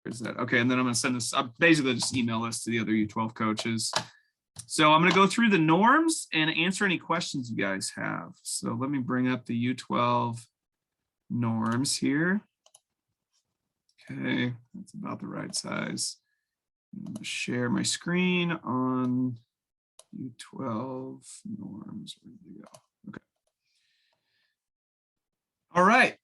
is that? Okay, and then I'm going to send this, basically just email this to the other U12 coaches. So I'm going to go through the norms and answer any questions you guys have. So let me bring up the U12 norms here. Okay, that's about the right size. I'm going to share my screen on U12 norms. Where did they go? Okay. All right.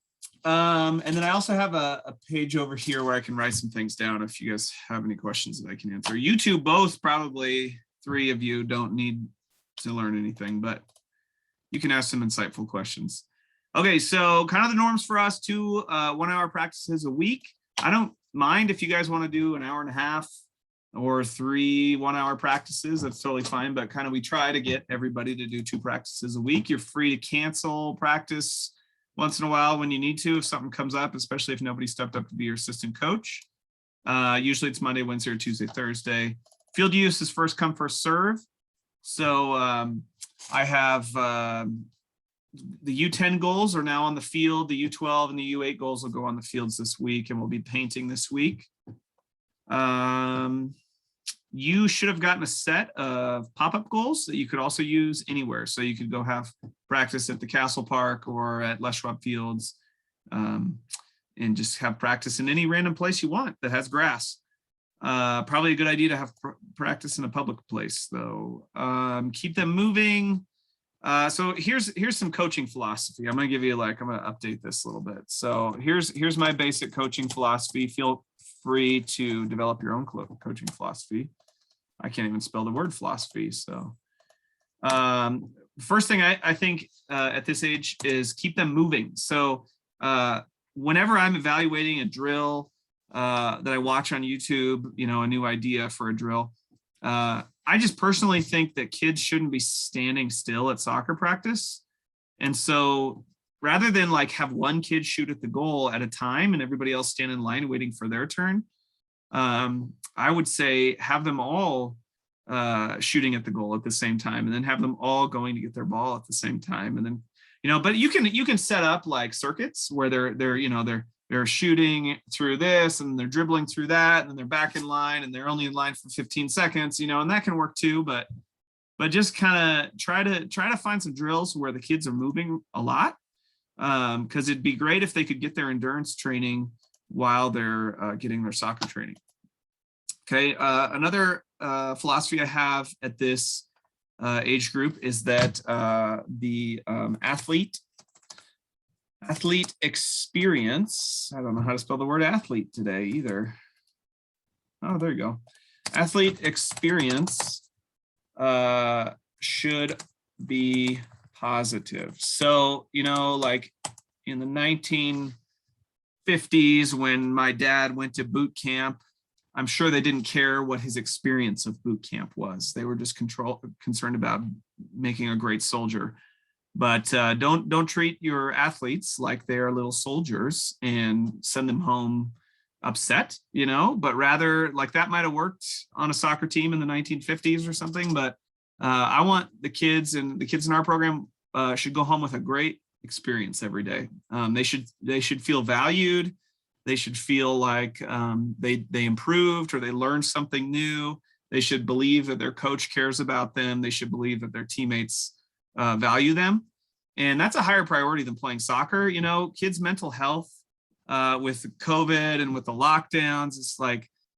And then I also have a page over here where I can write some things down if you guys have any questions that I can answer. You two both, probably 3 of you, don't need to learn anything, but you can ask some insightful questions. Okay, so kind of the norms for us, 2 1-hour practices a week. I don't mind if you guys want to do an hour and a half or 3 1-hour practices, that's totally fine, but kind of we try to get everybody to do 2 practices a week. You're free to cancel practice once in a while when you need to, if something comes up, especially if nobody stepped up to be your assistant coach. Usually it's Monday, Wednesday, or Tuesday, Thursday. Field use is first come, first serve. So I have the U10 goals are now on the field. The U12 and the U8 goals will go on the fields this week, and we'll be painting this week. You should have gotten a set of pop-up goals that you could also use anywhere. So you could go have practice at the Castle Park or at Les Schwab Fields, and just have practice in any random place you want that has grass. Probably a good idea to have practice in a public place though. Keep them moving. So here's some coaching philosophy. I'm gonna give you I'm gonna update this a little bit. So here's my basic coaching philosophy. Feel free to develop your own coaching philosophy. I can't even spell the word philosophy. So first thing I think at this age is keep them moving. So whenever I'm evaluating a drill that I watch on YouTube, a new idea for a drill, I just personally think that kids shouldn't be standing still at soccer practice. And so rather than have one kid shoot at the goal at a time and everybody else stand in line waiting for their turn, I would say have them all shooting at the goal at the same time, and then have them all going to get their ball at the same time. And then, but you can set up circuits where they're shooting through this and they're dribbling through that, and then they're back in line and they're only in line for 15 seconds, and that can work too. But just kind of try to find some drills where the kids are moving a lot, because it'd be great if they could get their endurance training while they're getting their soccer training. Okay, another philosophy I have at this age group is that the athlete experience, I don't know how to spell the word athlete today either. Oh, there you go. Athlete experience should be positive. So, in the 1950s, when my dad went to boot camp, I'm sure they didn't care what his experience of boot camp was. They were just concerned about making a great soldier. But don't treat your athletes like they're little soldiers and send them home upset, but rather that might have worked on a soccer team in the 1950s or something. But I want the kids in our program should go home with a great experience every day. They should feel valued. They should feel like they improved or they learned something new. They should believe that their coach cares about them. They should believe that their teammates value them. And that's a higher priority than playing soccer. Kids' mental health with COVID and with the lockdowns, it's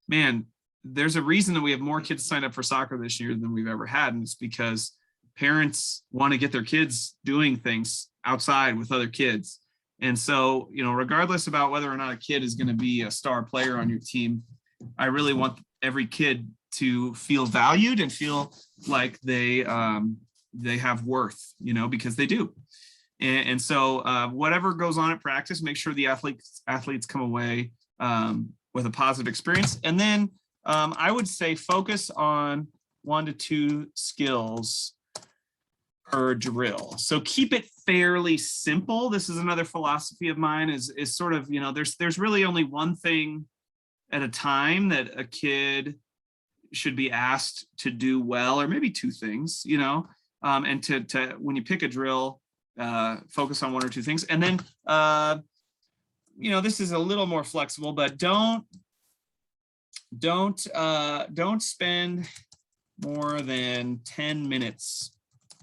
man, there's a reason that we have more kids signed up for soccer this year than we've ever had. And it's because parents want to get their kids doing things outside with other kids. And so, regardless about whether or not a kid is going to be a star player on your team, I really want every kid to feel valued and feel like they have worth, because they do. And so whatever goes on at practice, make sure the athletes come away with a positive experience. And then I would say focus on 1 to 2 skills per drill. So keep it fairly simple. This is another philosophy of mine is sort of, there's really only one thing at a time that a kid should be asked to do well, or maybe 2 things, and to when you pick a drill, focus on 1 or 2 things. And then, this is a little more flexible, but don't don't spend more than 10 minutes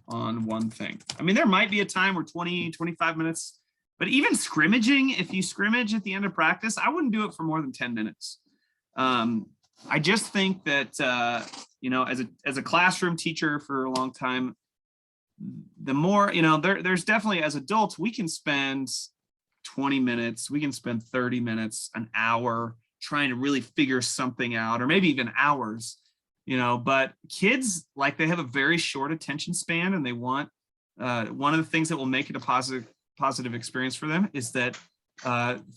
on one thing. I mean, there might be a time where 20, 25 minutes, but even scrimmaging, if you scrimmage at the end of practice, I wouldn't do it for more than 10 minutes. I just think that, you know, as a classroom teacher for a long time, the more, you know, there's definitely, as adults, we can spend 20 minutes, we can spend 30 minutes, an hour trying to really figure something out, or maybe even hours, you know, but kids, like, they have a very short attention span, and they want, one of the things that will make it a positive experience for them is that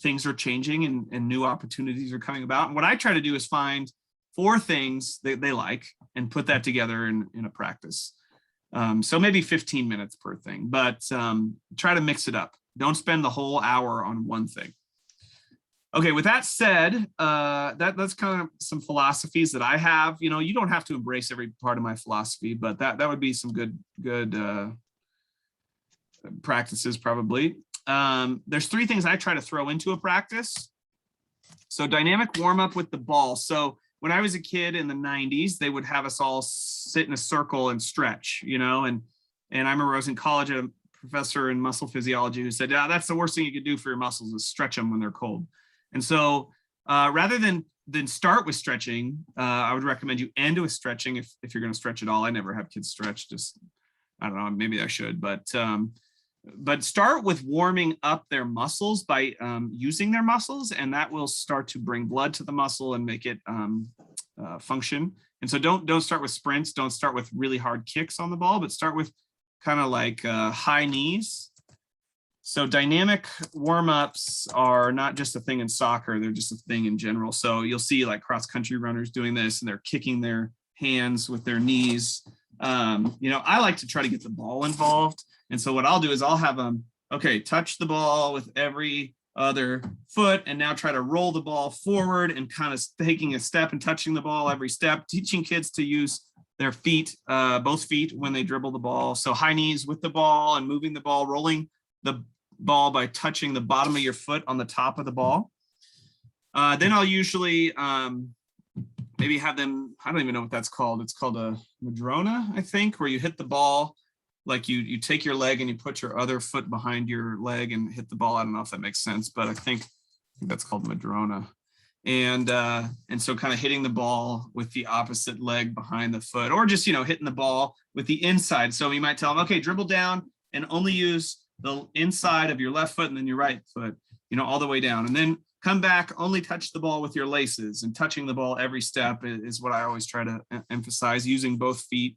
things are changing and new opportunities are coming about. And what I try to do is find 4 things that they like and put that together in a practice. So maybe 15 minutes per thing, but try to mix it up. Don't spend the whole hour on one thing. Okay, with that said, that's kind of some philosophies that I have. You know, you don't have to embrace every part of my philosophy, but that would be some good practices probably. There's 3 things I try to throw into a practice. So dynamic warm up with the ball. So when I was a kid in the 90s, they would have us all sit in a circle and stretch, you know, and I remember I was in college, a professor in muscle physiology who said, yeah, that's the worst thing you could do for your muscles is stretch them when they're cold. And so rather than start with stretching, I would recommend you end with stretching if you're going to stretch at all. I never have kids stretch, just, I don't know, maybe I should, but start with warming up their muscles by using their muscles, and that will start to bring blood to the muscle and make it function. And so don't start with sprints, don't start with really hard kicks on the ball, but start with kind of like high knees. So dynamic warm-ups are not just a thing in soccer, they're just a thing in general. So you'll see like cross-country runners doing this, and they're kicking their hands with their knees. You know, I like to try to get the ball involved. And so what I'll do is I'll have them, okay, touch the ball with every other foot, and now try to roll the ball forward and kind of taking a step and touching the ball every step, teaching kids to use their feet, both feet when they dribble the ball. So high knees with the ball and moving the ball, rolling the ball by touching the bottom of your foot on the top of the ball. Then I'll usually maybe have them, I don't even know what that's called. It's called a Madrona, I think, where you hit the ball, like you take your leg and you put your other foot behind your leg and hit the ball. I don't know if that makes sense, but I think that's called Madrona. And so kind of hitting the ball with the opposite leg behind the foot, or just, you know, hitting the ball with the inside. So you might tell them, okay, dribble down and only use the inside of your left foot and then your right foot, you know, all the way down. And then come back, only touch the ball with your laces, and touching the ball every step is what I always try to emphasize, using both feet.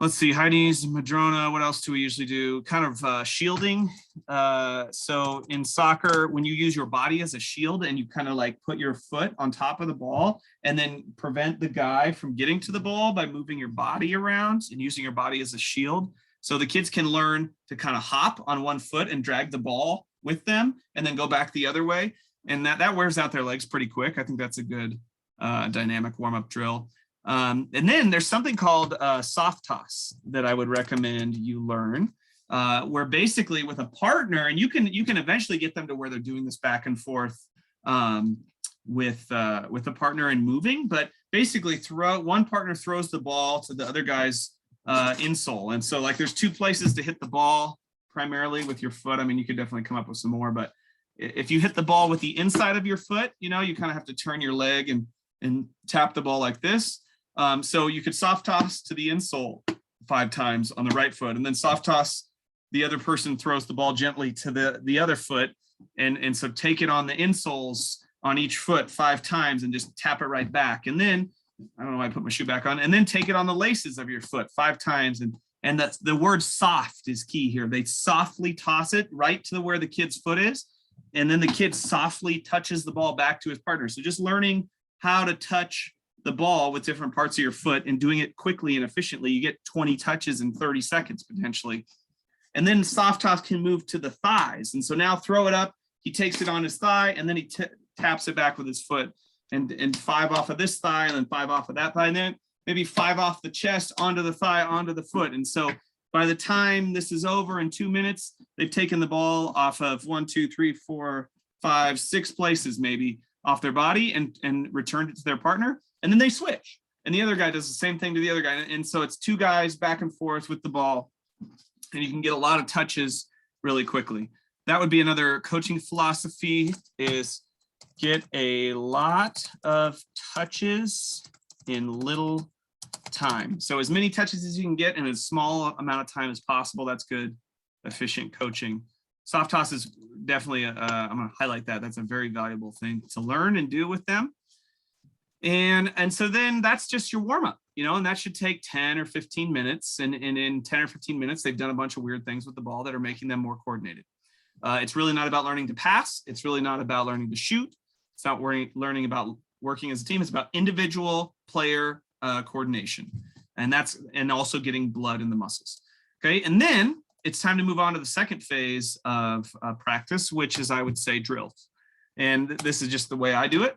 Let's see, high knees, Madrona. What else do we usually do? Kind of shielding. So in soccer, when you use your body as a shield and you kind of like put your foot on top of the ball and then prevent the guy from getting to the ball by moving your body around and using your body as a shield. So the kids can learn to kind of hop on one foot and drag the ball with them and then go back the other way. And that wears out their legs pretty quick. I think that's a good dynamic warm-up drill. And then there's something called soft toss that I would recommend you learn, where basically with a partner, and you can eventually get them to where they're doing this back and forth with a partner and moving, but basically one partner throws the ball to the other guy's insole. And so like there's 2 places to hit the ball primarily with your foot. I mean, you could definitely come up with some more, but if you hit the ball with the inside of your foot, you know, you kind of have to turn your leg and tap the ball like this. So you could soft toss to the insole 5 times on the right foot, and then soft toss, the other person throws the ball gently to the other foot. And so take it on the insoles on each foot 5 times and just tap it right back. And then, I don't know why I put my shoe back on, and then take it on the laces of your foot 5 times. And that's the word soft is key here. They softly toss it right to where the kid's foot is. And then the kid softly touches the ball back to his partner. So just learning how to touch the ball with different parts of your foot and doing it quickly and efficiently, you get 20 touches in 30 seconds potentially. And then soft toss can move to the thighs. And so now throw it up, he takes it on his thigh, and then he taps it back with his foot, and 5 off of this thigh, and then 5 off of that thigh, and then maybe 5 off the chest, onto the thigh, onto the foot. And so by the time this is over in 2 minutes, they've taken the ball off of 1, 2, 3, 4, 5, 6 places maybe off their body and returned it to their partner. And then they switch. And the other guy does the same thing to the other guy. And so it's two guys back and forth with the ball. And you can get a lot of touches really quickly. That would be another coaching philosophy, is get a lot of touches in little time. So as many touches as you can get in as small amount of time as possible. That's good, efficient coaching. Soft toss is definitely, I'm going to highlight that. That's a very valuable thing to learn and do with them. And so then that's just your warm up, you know, and that should take 10 or 15 minutes. And in 10 or 15 minutes, they've done a bunch of weird things with the ball that are making them more coordinated. It's really not about learning to pass. It's really not about learning to shoot. It's not learning about working as a team. It's about individual player coordination. And also getting blood in the muscles. Okay. And then it's time to move on to the second phase of practice, which is, I would say, drills. And this is just the way I do it.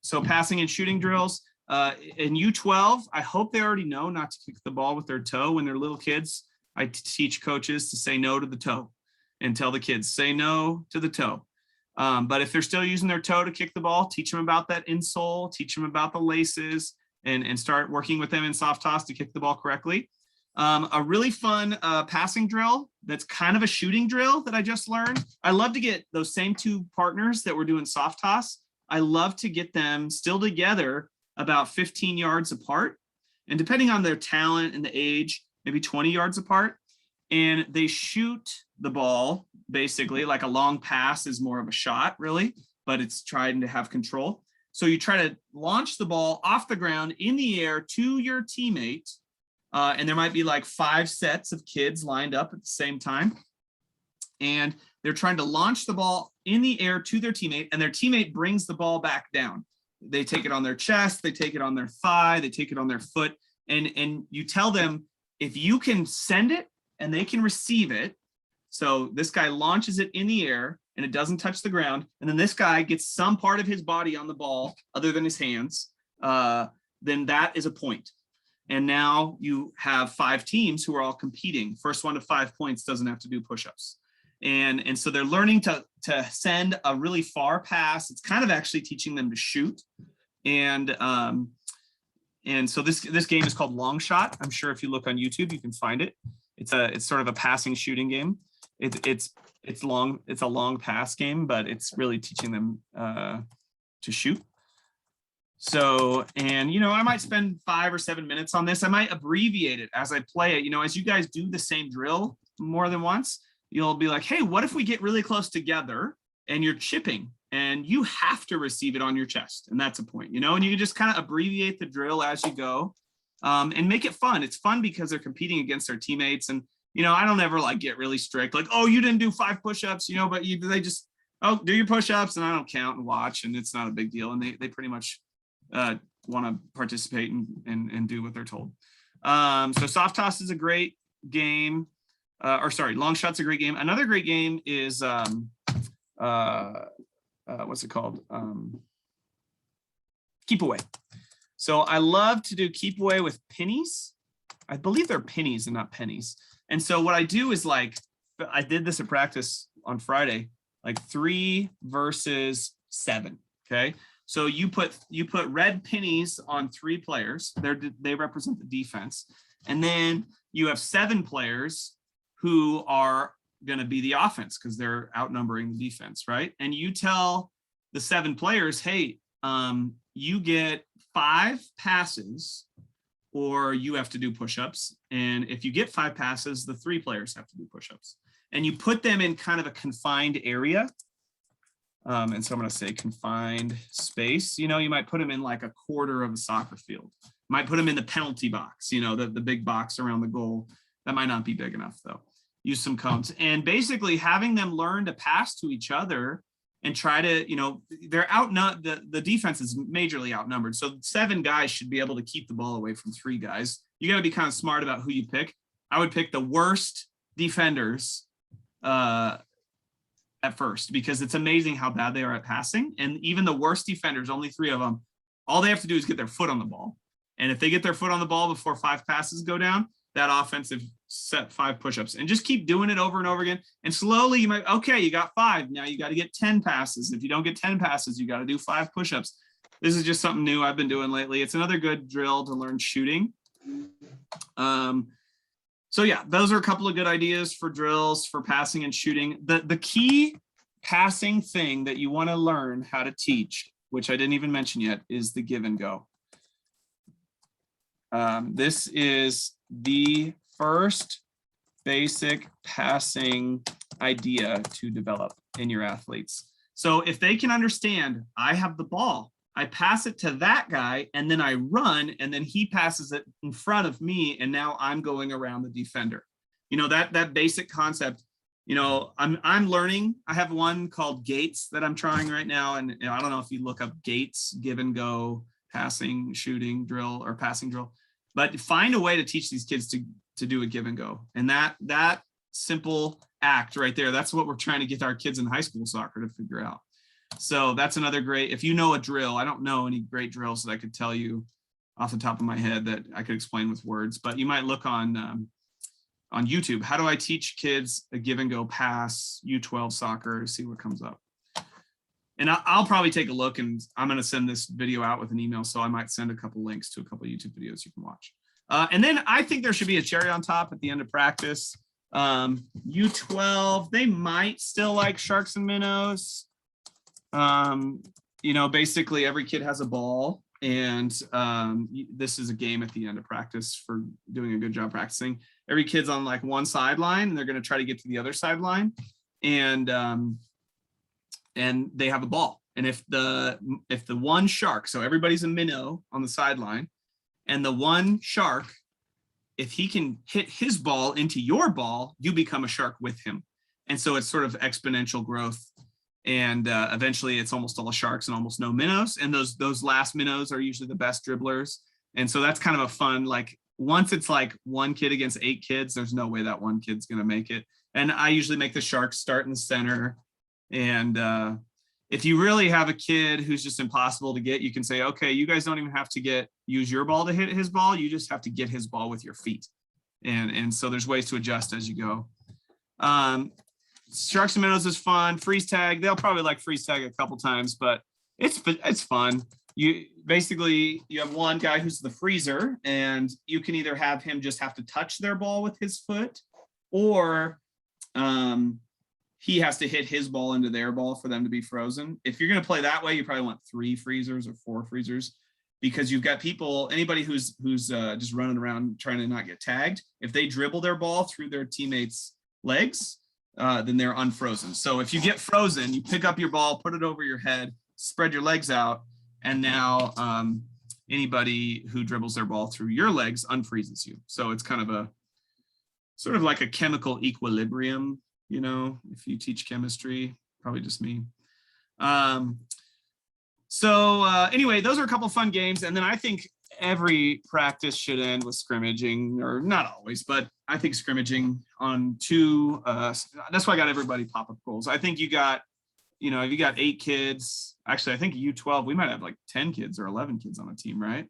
So passing and shooting drills. In U12, I hope they already know not to kick the ball with their toe when they're little kids. I teach coaches to say no to the toe and tell the kids, say no to the toe. But if they're still using their toe to kick the ball, teach them about that insole, teach them about the laces, and start working with them in soft toss to kick the ball correctly. A really fun passing drill that's kind of a shooting drill that I just learned. I love to get those same two partners that were doing soft toss. I love to get them still together about 15 yards apart. And depending on their talent and the age, maybe 20 yards apart. And they shoot the ball, basically, like a long pass is more of a shot, really, but it's trying to have control. So you try to launch the ball off the ground in the air to your teammate. And there might be like 5 sets of kids lined up at the same time. And they're trying to launch the ball in the air to their teammate, and their teammate brings the ball back down. They take it on their chest, they take it on their thigh, they take it on their foot. And you tell them, if you can send it and they can receive it. So this guy launches it in the air and it doesn't touch the ground. And then this guy gets some part of his body on the ball other than his hands. Then that is a point. And now you have 5 teams who are all competing. First one to 5 points doesn't have to do push-ups. And so they're learning to send a really far pass. It's kind of actually teaching them to shoot. And so this game is called Long Shot. I'm sure if you look on YouTube, you can find it. It's sort of a passing shooting game. It's a long pass game, but it's really teaching them to shoot. So, and, you know, I might spend 5 or 7 minutes on this. I might abbreviate it as I play it. You know, as you guys do the same drill more than once, you'll be like, hey, what if we get really close together and you're chipping and you have to receive it on your chest? And that's a point, you know, and you can just kind of abbreviate the drill as you go and make it fun. It's fun because they're competing against their teammates. And, you know, I don't ever like get really strict, like, oh, you didn't do 5 push-ups, you know, but they just, oh, do your push-ups and I don't count and watch, and it's not a big deal. And they pretty much want to participate and do what they're told. So soft toss is a great game. Long shot's a great game. Another great game is what's it called? Keep away. So I love to do keep away with pennies. I believe they're pennies and not pennies. And so what I do is, like, I did this at practice on Friday, like 3 versus 7. Okay. So you put red pennies on 3 players. They represent the defense. And then you have 7 players who are going to be the offense because they're outnumbering the defense, right? And you tell the 7 players, hey, you get 5 passes or you have to do push-ups. And if you get 5 passes, the 3 players have to do push-ups. And you put them in kind of a confined area. And so I'm going to say confined space. You know, you might put them in like a quarter of a soccer field. Might put them in the penalty box, you know, the big box around the goal. That might not be big enough, though. Use some cones. And basically having them learn to pass to each other and try to, you know, they're the defense is majorly outnumbered. So 7 guys should be able to keep the ball away from 3 guys. You got to be kind of smart about who you pick. I would pick the worst defenders at first, because it's amazing how bad they are at passing. And even the worst defenders, only 3 of them, all they have to do is get their foot on the ball. And if they get their foot on the ball before 5 passes go down, that offensive set 5 push-ups, and just keep doing it over and over again. And slowly you might, okay, you got 5. Now you got to get 10 passes. If you don't get 10 passes, you got to do 5 push-ups. This is just something new I've been doing lately. It's another good drill to learn shooting. So yeah, those are a couple of good ideas for drills for passing and shooting. The key passing thing that you want to learn how to teach, which I didn't even mention yet, is the give and go. This is the first basic passing idea to develop in your athletes. So if they can understand, I have the ball, I pass it to that guy, and then I run, and then he passes it in front of me, and now I'm going around the defender. You know, that basic concept, you know, I'm learning. I have one called Gates that I'm trying right now, and I don't know if you look up Gates, give and go, passing, shooting drill, or passing drill, but find a way to teach these kids to do a give and go. And that simple act right there, that's what we're trying to get our kids in high school soccer to figure out. So that's another great, if you know a drill, I don't know any great drills that I could tell you off the top of my head that I could explain with words, but you might look on YouTube. How do I teach kids a give and go pass, U12 soccer, see what comes up. And I'll probably take a look, and I'm going to send this video out with an email. So I might send a couple links to a couple of YouTube videos you can watch. And then I think there should be a cherry on top at the end of practice. U12, they might still like sharks and minnows. You know, basically every kid has a ball, and this is a game at the end of practice for doing a good job practicing. Every kid's on like one sideline, and they're going to try to get to the other sideline, and they have a ball. And if the one shark, so everybody's a minnow on the sideline, and the one shark, if he can hit his ball into your ball, you become a shark with him. And so it's sort of exponential growth. And eventually it's almost all sharks and almost no minnows. And those last minnows are usually the best dribblers. And so that's kind of a fun, like once it's like one kid against 8 kids, there's no way that one kid's going to make it. And I usually make the sharks start in the center. And if you really have a kid who's just impossible to get, you can say, okay, you guys don't even have to use your ball to hit his ball. You just have to get his ball with your feet. And so there's ways to adjust as you go. Sharks and minnows is fun. Freeze tag, they'll probably like freeze tag a couple times, but it's fun. You have one guy who's the freezer, and you can either have him just have to touch their ball with his foot, or he has to hit his ball into their ball for them to be frozen. If you're going to play that way, you probably want 3 freezers or 4 freezers, because you've got anybody who's just running around trying to not get tagged. If they dribble their ball through their teammates' legs, then they're unfrozen. So if you get frozen, you pick up your ball, put it over your head, spread your legs out, and now anybody who dribbles their ball through your legs unfreezes you. So it's kind of a sort of like a chemical equilibrium, you know, if you teach chemistry, probably just me. Anyway, those are a couple fun games. And then I think every practice should end with scrimmaging, or not always, but I think scrimmaging on 2, that's why I got everybody pop-up goals. I think you got 8 kids, actually, I think U12, we might have like 10 kids or 11 kids on a team, right?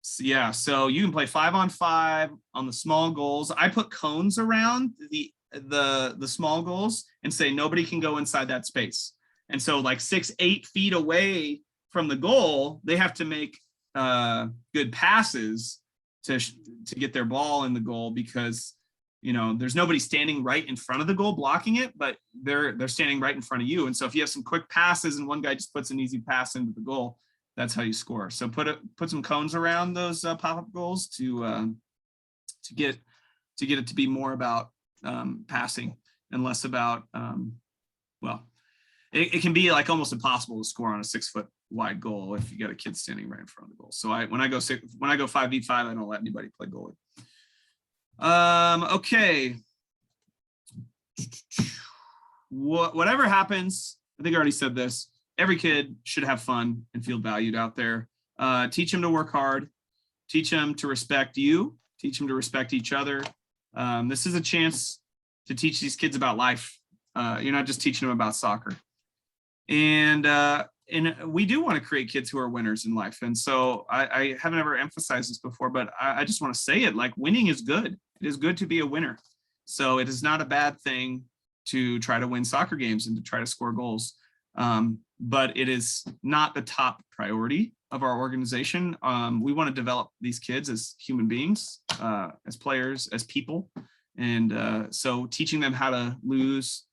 So, yeah, so you can play 5-on-5 on the small goals. I put cones around the small goals and say nobody can go inside that space. And so like 6-8 feet away from the goal, they have to make good passes to get their ball in the goal, because there's nobody standing right in front of the goal blocking it, but they're standing right in front of you. And so if you have some quick passes and one guy just puts an easy pass into the goal, that's how you score. So put some cones around those pop-up goals to get it to be more about passing and less about it can be like almost impossible to score on a 6-foot wide goal if you got a kid standing right in front of the goal. So when I go 5v5, I don't let anybody play goalie. Okay. Whatever happens, I think I already said this, every kid should have fun and feel valued out there. Teach them to work hard, teach them to respect you, teach them to respect each other. This is a chance to teach these kids about life. You're not just teaching them about soccer. And and we do want to create kids who are winners in life. And so I haven't ever emphasized this before, but I just want to say it, like winning is good. It is good to be a winner. So it is not a bad thing to try to win soccer games and to try to score goals. But it is not the top priority of our organization. We want to develop these kids as human beings, as players, as people. And so teaching them how to lose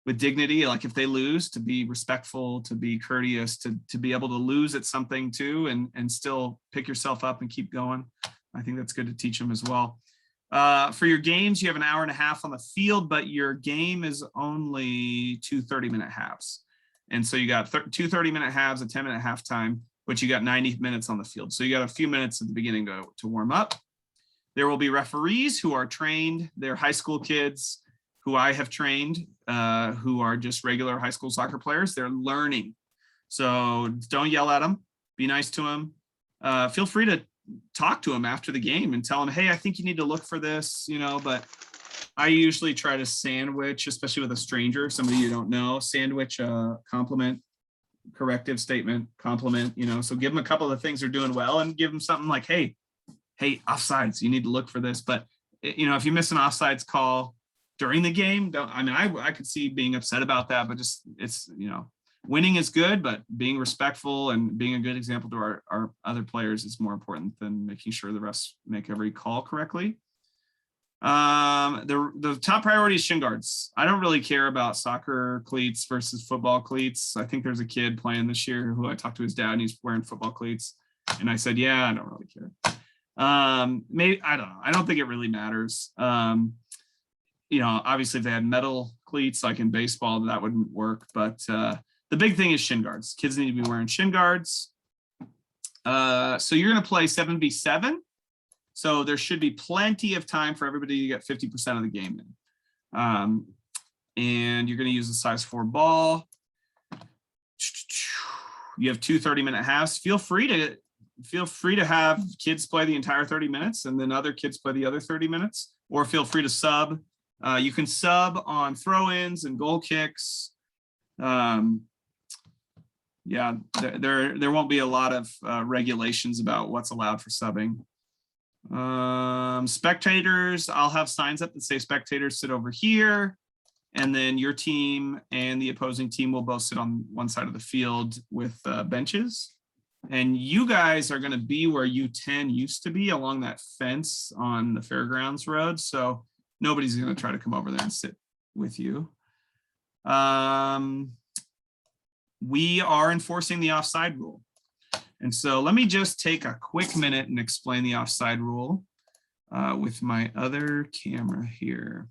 with dignity, like if they lose, to be respectful, to be courteous, to be able to lose at something too, and still pick yourself up and keep going. I think that's good to teach them as well. For your games, you have an hour and a half on the field, but your game is only 2 30-minute halves. And so you got 2 30-minute halves, a 10-minute halftime, but you got 90 minutes on the field. So you got a few minutes at the beginning to warm up. There will be referees who are trained. They're high school kids who I have trained, who are just regular high school soccer players. They're learning. So don't yell at them. Be nice to them. Feel free to talk to them after the game and tell them, hey, I think you need to look for this, but I usually try to sandwich, especially with a stranger, somebody you don't know, sandwich a compliment, corrective statement, compliment, so give them a couple of things they're doing well and give them something like, hey, offsides, you need to look for this. But, if you miss an offsides call during the game, I could see being upset about that, but just it's, winning is good, but being respectful and being a good example to our other players is more important than making sure the refs make every call correctly. The top priority is shin guards. I don't really care about soccer cleats versus football cleats. I think there's a kid playing this year who I talked to his dad and he's wearing football cleats. And I said, yeah, I don't really care. Maybe, I don't know. I don't think it really matters. Obviously if they had metal cleats, like in baseball, that wouldn't work. But, the big thing is shin guards. Kids need to be wearing shin guards. So you're going to play 7v7. So there should be plenty of time for everybody to get 50% of the game in. And you're going to use a size 4 ball. You have 2 30-minute halves. Feel free to have kids play the entire 30 minutes and then other kids play the other 30 minutes, or feel free to sub. You can sub on throw-ins and goal kicks. There won't be a lot of regulations about what's allowed for subbing. Spectators, I'll have signs up that say spectators sit over here, and then your team and the opposing team will both sit on one side of the field with benches. And you guys are going to be where U10 used to be, along that fence on the Fairgrounds Road. So nobody's going to try to come over there and sit with you. We are enforcing the offside rule. And so let me just take a quick minute and explain the offside rule with my other camera here.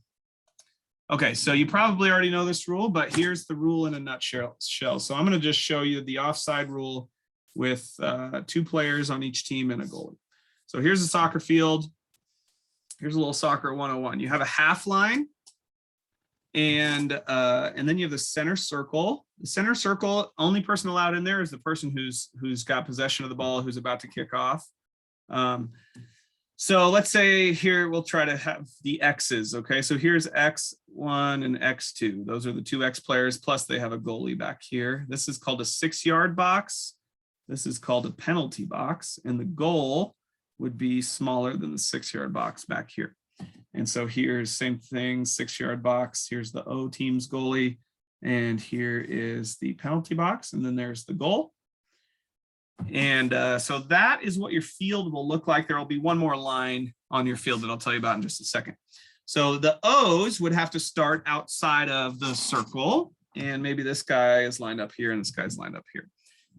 Okay, so you probably already know this rule, but here's the rule in a nutshell. So I'm going to just show you the offside rule with 2 players on each team and a goalie. So here's a soccer field. Here's a little soccer 101. You have a half line, and then you have the center circle. The center circle, only person allowed in there is the person who's got possession of the ball, who's about to kick off. So let's say here we'll try to have the X's. Okay, so here's X1 and X2. Those are the 2 X players, plus they have a goalie back here. This is called a 6-yard box. This is called a penalty box, and the goal would be smaller than the 6-yard box back here. And so here's same thing, 6-yard box. Here's the O team's goalie, and here is the penalty box, and then there's the goal. And so that is what your field will look like. There will be one more line on your field that I'll tell you about in just a second. So the O's would have to start outside of the circle, and maybe this guy is lined up here and this guy's lined up here.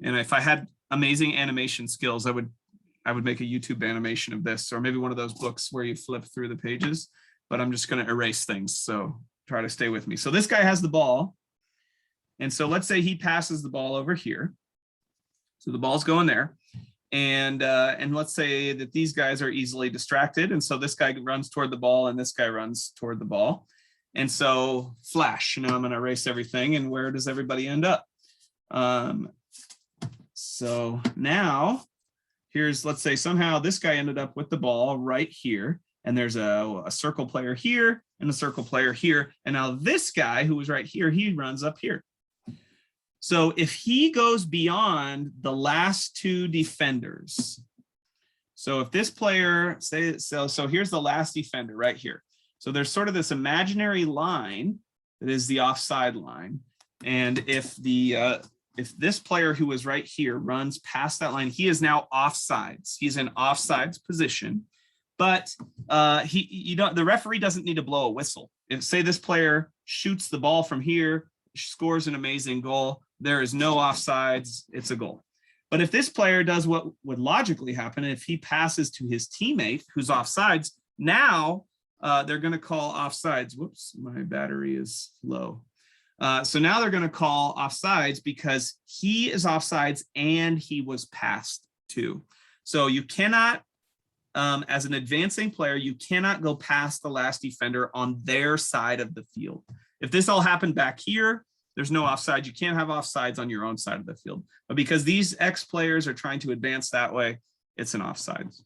And if I had amazing animation skills, I would make a YouTube animation of this, or maybe one of those books where you flip through the pages, but I'm just going to erase things. So try to stay with me. So this guy has the ball. And so let's say he passes the ball over here. So the ball's going there. And let's say that these guys are easily distracted. And so this guy runs toward the ball and this guy runs toward the ball. And so flash, I'm going to erase everything. And where does everybody end up? So now let's say somehow this guy ended up with the ball right here. And there's a circle player here and a circle player here. And now this guy who was right here, he runs up here. So if he goes beyond the last two defenders, so if this player, say, so here's the last defender right here. So there's sort of this imaginary line that is the offside line. And if this player who was right here runs past that line, he is now offsides. He's in offsides position, but the referee doesn't need to blow a whistle. If say this player shoots the ball from here, scores an amazing goal, there is no offsides, it's a goal. But if this player does what would logically happen, if he passes to his teammate who's offsides, now they're going to call offsides. Whoops, my battery is low. So now they're going to call offsides because he is offsides and he was passed to. So you cannot, as an advancing player, you cannot go past the last defender on their side of the field. If this all happened back here, there's no offside. You can't have offsides on your own side of the field. But because these X players are trying to advance that way, it's an offsides.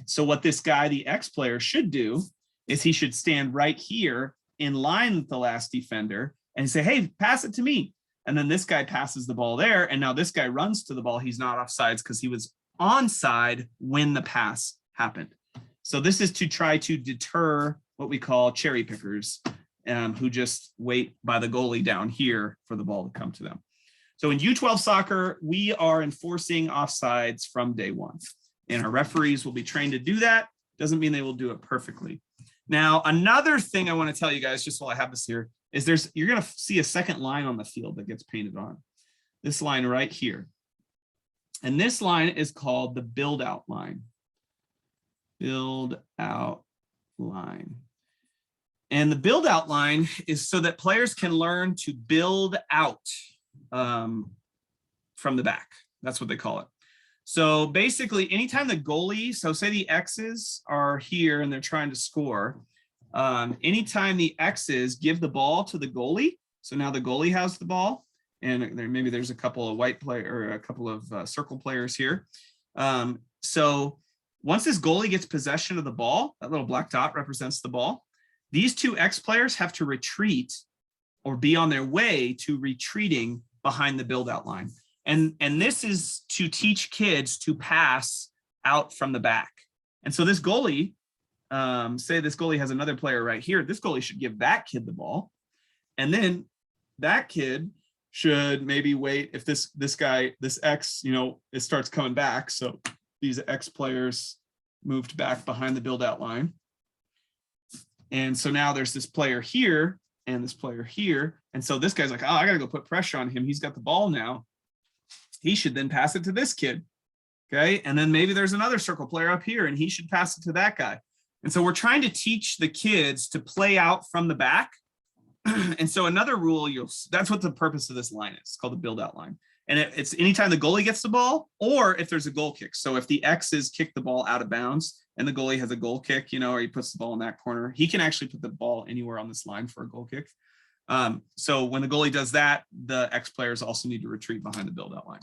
So what this guy, the X player, should do is he should stand right here in line with the last defender and say, hey, pass it to me. And then this guy passes the ball there. And now this guy runs to the ball. He's not offsides because he was onside when the pass happened. So this is to try to deter what we call cherry pickers, who just wait by the goalie down here for the ball to come to them. So in U12 soccer, we are enforcing offsides from day one. And our referees will be trained to do that. Doesn't mean they will do it perfectly. Now, another thing I want to tell you guys, just while I have this here, is you're going to see a second line on the field that gets painted on. This line right here. And this line is called the build out line. Build out line. And the build out line is so that players can learn to build out from the back. That's what they call it. So basically, anytime the goalie, so say the X's are here and they're trying to score, anytime the X's give the ball to the goalie, so now the goalie has the ball, and maybe there's a couple of white player or a couple of circle players here. So once this goalie gets possession of the ball, that little black dot represents the ball. These two X players have to retreat or be on their way to retreating behind the build out line. And this is to teach kids to pass out from the back. And so this goalie, say this goalie has another player right here, this goalie should give that kid the ball. And then that kid should maybe wait if this X, it starts coming back. So these X players moved back behind the build out line. And so now there's this player here and this player here. And so this guy's like, oh, I got to go put pressure on him. He's got the ball now. He should then pass it to this kid. Okay. And then maybe there's another circle player up here and he should pass it to that guy. And so we're trying to teach the kids to play out from the back. And so another rule, that's what the purpose of this line is. It's called the build out line. And it's anytime the goalie gets the ball or if there's a goal kick. So if the X's kick the ball out of bounds and the goalie has a goal kick, or he puts the ball in that corner, he can actually put the ball anywhere on this line for a goal kick. So when the goalie does that, the X players also need to retreat behind the build out line.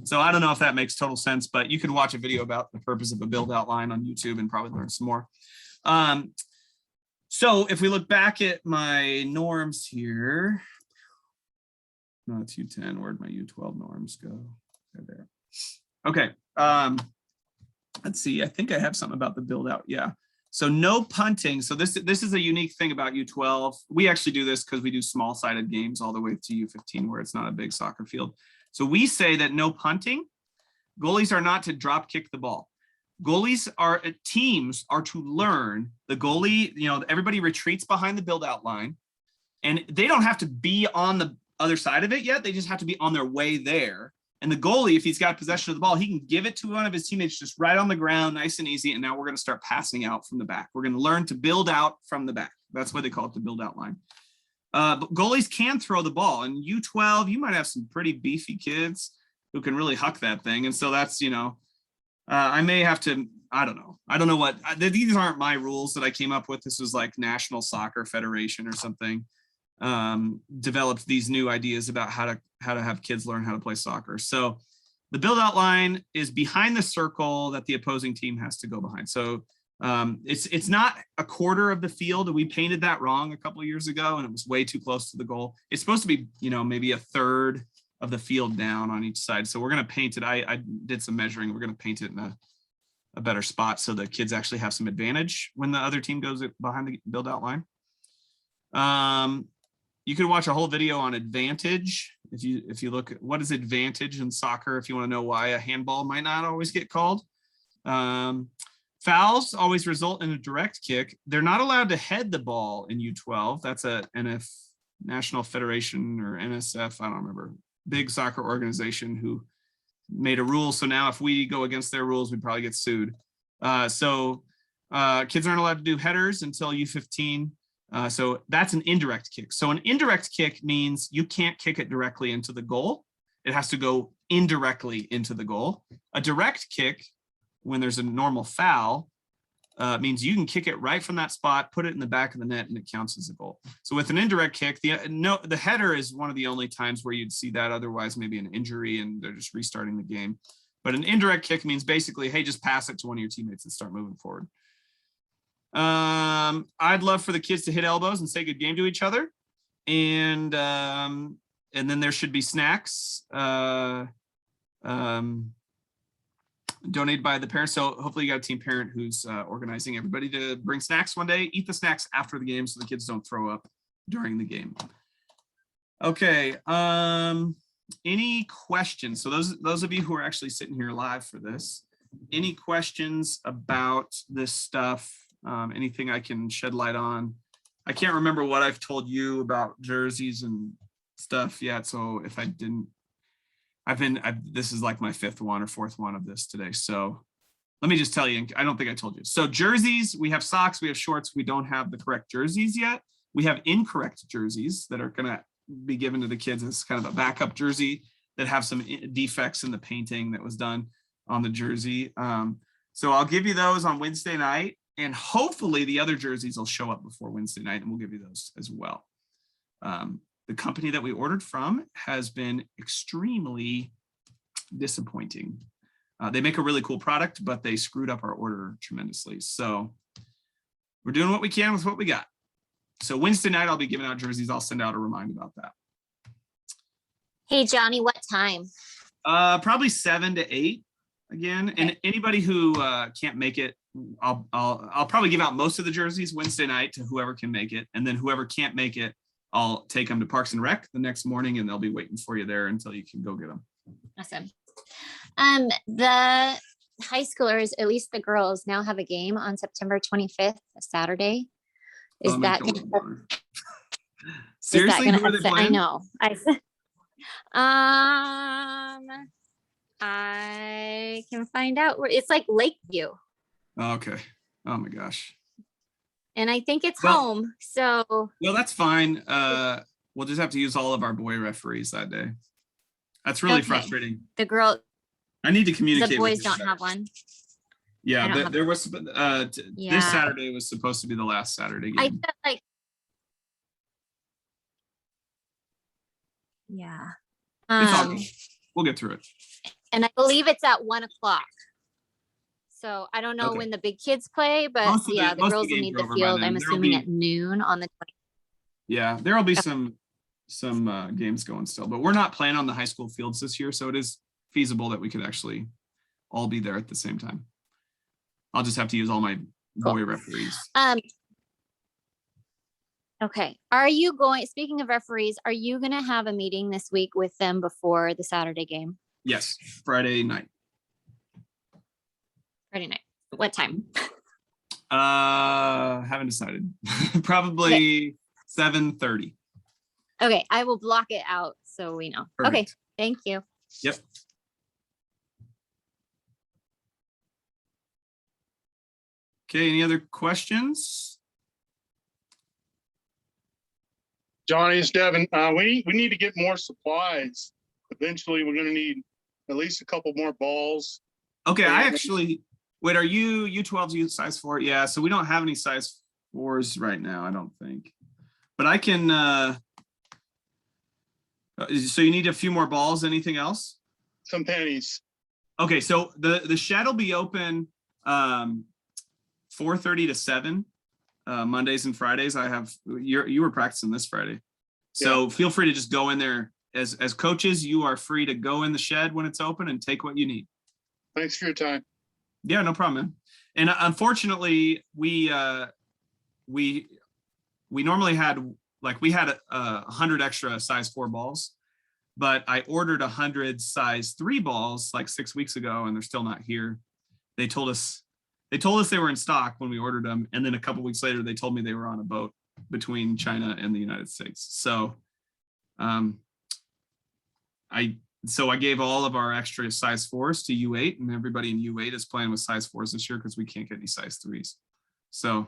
So I don't know if that makes total sense, but you can watch a video about the purpose of a build out line on YouTube and probably learn some more. So if we look back at my norms here, no, it's U10. Where'd my U12 norms go? They're there. Okay. Let's see. I think I have something about the build out. Yeah. So no punting. So this is a unique thing about U12. We actually do this because we do small sided games all the way to U15 where it's not a big soccer field. So we say that no punting. Goalies are not to drop kick the ball. Teams are to learn the goalie, everybody retreats behind the build out line and they don't have to be on the other side of it yet. They just have to be on their way there. And the goalie, if he's got possession of the ball, he can give it to one of his teammates just right on the ground, nice and easy. And now we're going to start passing out from the back. We're going to learn to build out from the back. That's why they call it the build out line. But goalies can throw the ball. In U12, you might have some pretty beefy kids who can really huck that thing. And so that's, I may have to, I don't know. I don't know what, these aren't my rules that I came up with. This was like National Soccer Federation or something. Developed these new ideas about how to have kids learn how to play soccer. So the build out line is behind the circle that the opposing team has to go behind. So it's not a quarter of the field. We painted that wrong a couple of years ago and it was way too close to the goal. It's supposed to be, maybe a third of the field down on each side. So we're going to paint it. I did some measuring. We're going to paint it in a better spot so the kids actually have some advantage when the other team goes behind the build out line. You can watch a whole video on advantage. If you look at what is advantage in soccer, if you want to know why a handball might not always get called. Fouls always result in a direct kick. They're not allowed to head the ball in U12. That's a National Federation or NSF, I don't remember, big soccer organization who made a rule. So now if we go against their rules, we'd probably get sued. So kids aren't allowed to do headers until U15. So that's an indirect kick. So an indirect kick means you can't kick it directly into the goal. It has to go indirectly into the goal. A direct kick, when there's a normal foul, means you can kick it right from that spot, put it in the back of the net, and it counts as a goal. So with an indirect kick, the header is one of the only times where you'd see that. Otherwise, maybe an injury and they're just restarting the game. But an indirect kick means basically, hey, just pass it to one of your teammates and start moving forward. I'd love for the kids to hit elbows and say good game to each other. And then there should be snacks. Donated by the parents. So hopefully you got a team parent who's organizing everybody to bring snacks one day, eat the snacks after the game so the kids don't throw up during the game. Okay. Any questions? So those of you who are actually sitting here live for this, any questions about this stuff? Anything I can shed light on? I can't remember what I've told you about jerseys and stuff yet. So if I didn't, this is like my fifth one or fourth one of this today. So let me just tell you, I don't think I told you. So jerseys, we have socks, we have shorts. We don't have the correct jerseys yet. We have incorrect jerseys that are going to be given to the kids as kind of a backup jersey that have some defects in the painting that was done on the jersey. So I'll give you those on Wednesday night, and hopefully the other jerseys will show up before Wednesday night, and we'll give you those as well. The company that we ordered from has been extremely disappointing. They make a really cool product, but they screwed up our order tremendously. So we're doing what we can with what we got. So Wednesday night, I'll be giving out jerseys. I'll send out a reminder about that. Hey, Johnny, what time? Probably 7 to 8 again. Okay. And anybody who can't make it, I'll probably give out most of the jerseys Wednesday night to whoever can make it. And then whoever can't make it, I'll take them to Parks and Rec the next morning, and they'll be waiting for you there until you can go get them. Awesome. The high schoolers, at least the girls, now have a game on September 25th, a Saturday. Is that gonna, seriously? Is that who are they playing? I know. I can find out where it's like Lakeview. Oh, okay. Oh my gosh. And I think it's home. So well, that's fine. We'll just have to use all of our boy referees that day. That's really frustrating. The girl. I need to communicate. The boys don't have one. Yeah, there was this Saturday was supposed to be the last Saturday game. I felt like. Yeah. It's all good. We'll get through it. And I believe it's at 1 o'clock. So I don't know when the big kids play, but the girls will need the field. I'm assuming at noon on the 20th. Yeah, there will be some games going still, but we're not playing on the high school fields this year, so it is feasible that we could actually all be there at the same time. I'll just have to use all my boy referees. Okay. Are you going, speaking of referees, are you going to have a meeting this week with them before the Saturday game? Yes, Friday night. Friday night. What time? Haven't decided. Probably 7:30. Okay, I will block it out so we know. Perfect. Okay, thank you. Yep. Okay, any other questions? Johnny, it's Devin. We need to get more supplies. Eventually, we're going to need at least a couple more balls. Okay, I actually, wait, are you U12 size 4? Yeah, so we don't have any size 4s right now, I don't think. But I can, so you need a few more balls, anything else? Some pennies. Okay, so the shed will be open 4:30 to 7 Mondays and Fridays. You were practicing this Friday. So feel free to just go in there as coaches, you are free to go in the shed when it's open and take what you need. Thanks for your time. Yeah, no problem, man. And unfortunately, we normally had, like, we had 100 extra size 4 balls, but I ordered 100 size 3 balls like 6 weeks ago, and they're still not here. They told us they were in stock when we ordered them, and then a couple weeks later, they told me they were on a boat between China and the United States. So, I gave all of our extra size 4s to U8, and everybody in U8 is playing with size 4s this year because we can't get any size 3s. So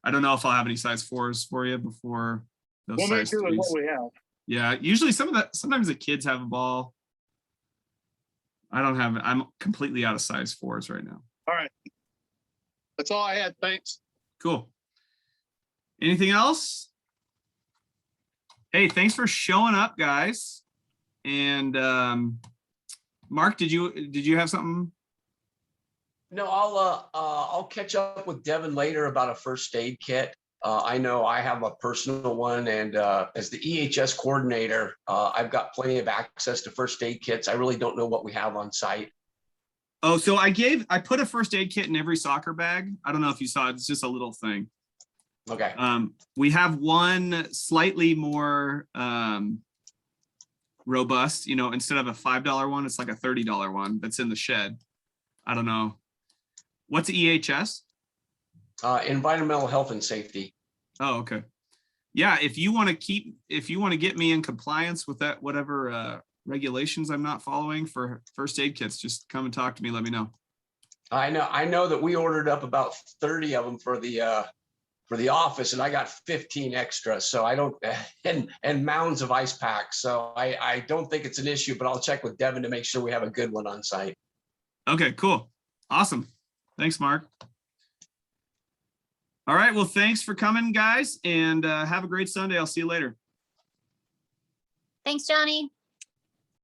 I don't know if I'll have any size 4s for you before those We'll make size sure 3s. what we have. Yeah, usually sometimes the kids have a ball. I don't have it. I'm completely out of size 4s right now. All right. That's all I had. Thanks. Cool. Anything else? Hey, thanks for showing up, guys. And Mark, did you have something? No, I'll catch up with Devin later about a first aid kit. I know I have a personal one, and as the EHS coordinator, I've got plenty of access to first aid kits. I really don't know what we have on site. Oh, so I put a first aid kit in every soccer bag. I don't know if you saw it. It's just a little thing. Okay. We have one slightly more robust, instead of a $5 one, it's like a $30 one that's in the shed. I don't know. What's EHS? Environmental health and safety. Oh, okay. Yeah, if you want to get me in compliance with that, whatever regulations I'm not following for first aid kits, just come and talk to me. Let me know. I know that we ordered up about 30 of them for the office, and I got 15 extra. So I don't, and mounds of ice packs. So I don't think it's an issue, but I'll check with Devin to make sure we have a good one on site. Okay, cool. Awesome. Thanks, Mark. All right. Well, thanks for coming, guys, and have a great Sunday. I'll see you later. Thanks, Johnny.